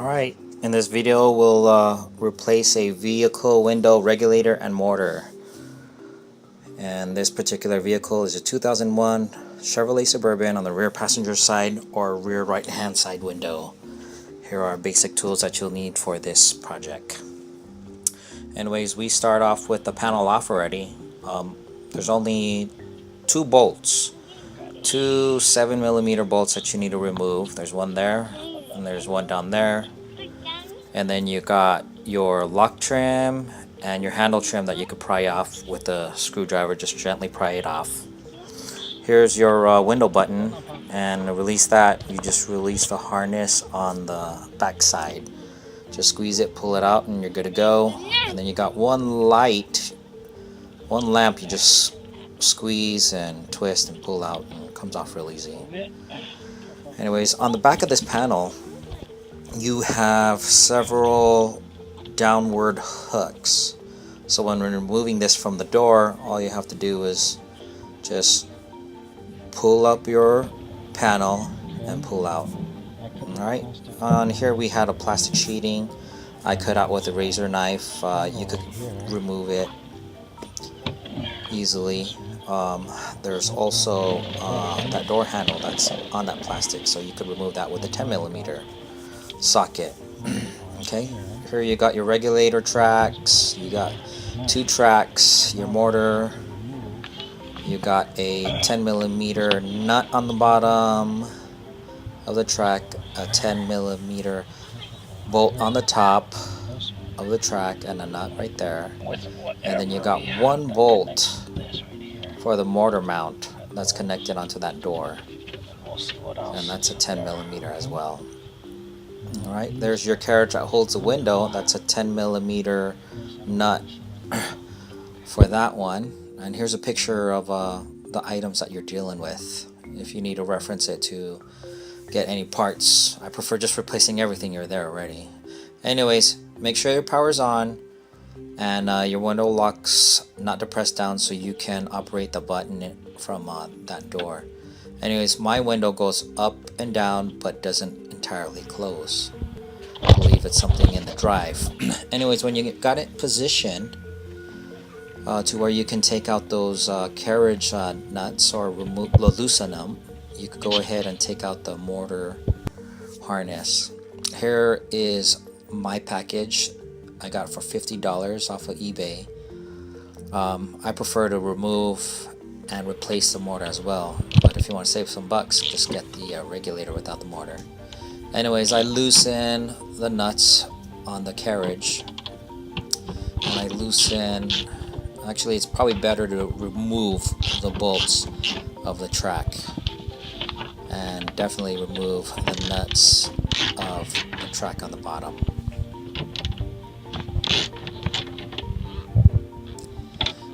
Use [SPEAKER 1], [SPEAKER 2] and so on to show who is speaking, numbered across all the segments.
[SPEAKER 1] Alright, in this video we'll replace a vehicle window regulator and mortar. And this particular vehicle is a 2001 Chevrolet Suburban on the rear passenger side or rear right hand side window. Here are basic tools that you'll need for this project. Anyways, we start off with the panel off already. There's only two bolts, two 7mm bolts that you need to remove. There's one there and there's one down there, and then you got your lock trim and your handle trim that you could pry off with a screwdriver. Just gently pry it off. Here's your window button, and to release that, you just release the harness on the back side. Just squeeze it, pull it out, and you're good to go. And then you got one lamp you just squeeze and twist and pull out, and it comes off real easy. Anyways, on the back of this panel you have several downward hooks. So when we're removing this from the door, all you have to do is just pull up your panel and pull out. Alright, on here we had a plastic sheeting I cut out with a razor knife. You could remove it easily. There's also that door handle that's on that plastic, so you could remove that with a 10mm socket. Okay, here you got your regulator tracks, you got two tracks, your mortar, you got a 10mm nut on the bottom of the track, a 10mm bolt on the top of the track, and a nut right there. And then you got one bolt for the mortar mount that's connected onto that door, and that's a 10mm as well. Alright, there's your carriage that holds the window. That's a 10mm nut for that one. And here's a picture of the items that you're dealing with, if you need to reference it to get any parts. I prefer just replacing everything. You're there already. Anyways, make sure your power's on and your window lock's not depressed down, so you can operate the button from that door. Anyways, my window goes up and down but doesn't entirely close. I believe it's something in the drive. Anyways, when you got it positioned to where you can take out those carriage nuts or loosen them, you could go ahead and take out the mortar harness. Here is my package I got for $50 off of eBay. I prefer to remove and replace the mortar as well, but if you want to save some bucks, just get the regulator without the mortar. Anyways, I loosen the nuts on the carriage, and I loosen, actually it's probably better to remove the bolts of the track, and definitely remove the nuts of the track on the bottom.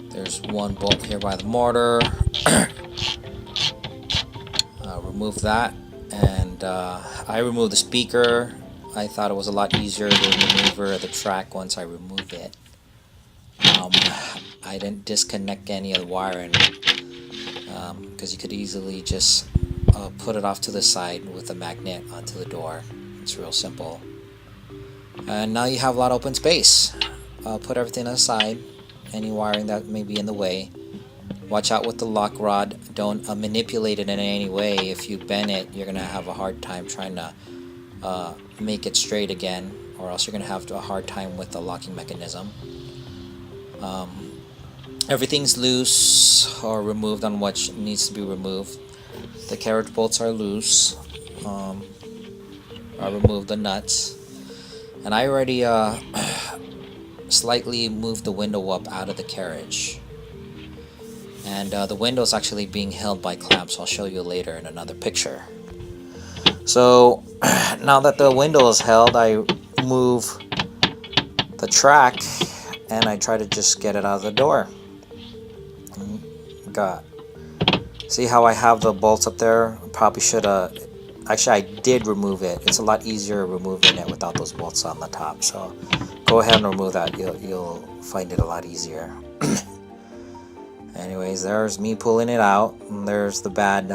[SPEAKER 1] There's one bolt here by the mortar. Remove that, and I removed the speaker. I thought it was a lot easier to maneuver the track once I removed it. I didn't disconnect any of the wiring because you could easily just put it off to the side with a magnet onto the door. It's real simple. And now you have a lot of open space. Put everything aside, any wiring that may be in the way. Watch out with the lock rod. Don't manipulate it in any way. If you bend it, you're gonna have a hard time trying to make it straight again, or else you're gonna have a hard time with the locking mechanism. Everything's loose or removed on what needs to be removed. The carriage bolts are loose. I removed the nuts, and I already slightly moved the window up out of the carriage, and the window is actually being held by clamps. I'll show you later in another picture. So now that the window is held, I move the track and I try to just get it out of the door. See how I have the bolts up there? Probably should have. Actually, I did remove it. It's a lot easier removing it without those bolts on the top. So go ahead and remove that. You'll find it a lot easier. Anyways, there's me pulling it out. And there's the bad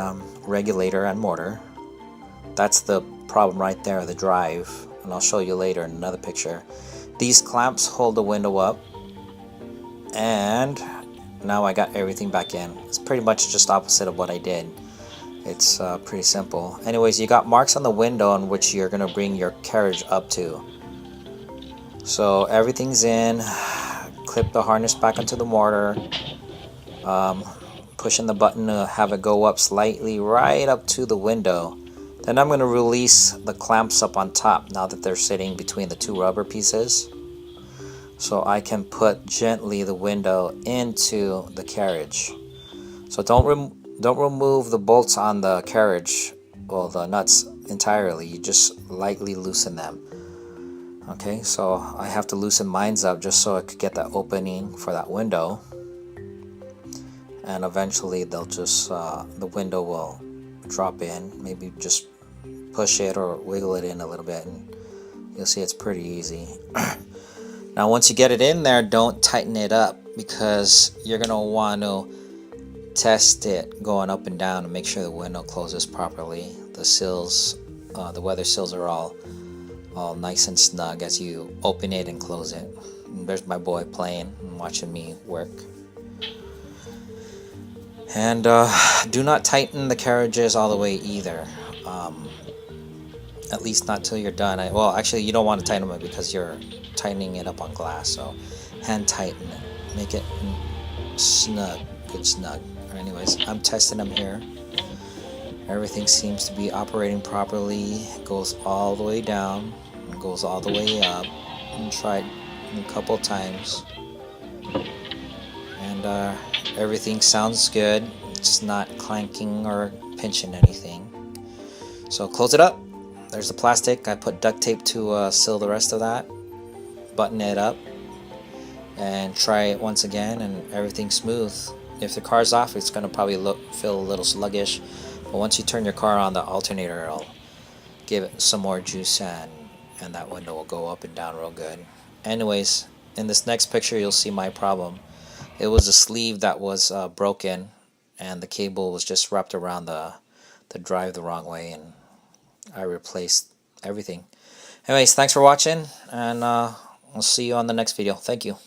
[SPEAKER 1] regulator and mortar. That's the problem right there, the drive. and I'll show you later in another picture. These clamps hold the window up, and now I got everything back in. It's pretty much just opposite of what I did. It's pretty simple. Anyways, you got marks on the window on which you're gonna bring your carriage up to. So everything's in. Clip the harness back onto the mortar. Pushing the button to have it go up slightly right up to the window. Then I'm going to release the clamps up on top now that they're sitting between the two rubber pieces. So I can put gently the window into the carriage. So don't remove the bolts on the carriage, well, the nuts entirely. You just lightly loosen them. Okay, so I have to loosen mine up just so I could get that opening for that window. And eventually they'll just, the window will drop in. Maybe just push it or wiggle it in a little bit, and you'll see it's pretty easy. Now once you get it in there, don't tighten it up, because you're going to want to test it going up and down to make sure the window closes properly. The sills, the weather sills are all nice and snug as you open it and close it. And there's my boy playing and watching me work. And do not tighten the carriages all the way either. At least not till you're done. Well, actually, you don't want to tighten them because you're tightening it up on glass. So hand tighten it. Make it snug. Good snug. Anyways, I'm testing them here. Everything seems to be operating properly. It goes all the way down. It goes all the way up. And tried a couple times. And everything sounds good. It's not clanking or pinching anything. So close it up. There's the plastic. I put duct tape to seal the rest of that. Button it up. And try it once again, and everything's smooth. If the car's off, it's going to probably feel a little sluggish. But once you turn your car on, the alternator will give it some more juice, and that window will go up and down real good. Anyways, in this next picture, you'll see my problem. It was a sleeve that was broken, and the cable was just wrapped around the drive the wrong way, and I replaced everything. Anyways, thanks for watching, and I'll see you on the next video. Thank you.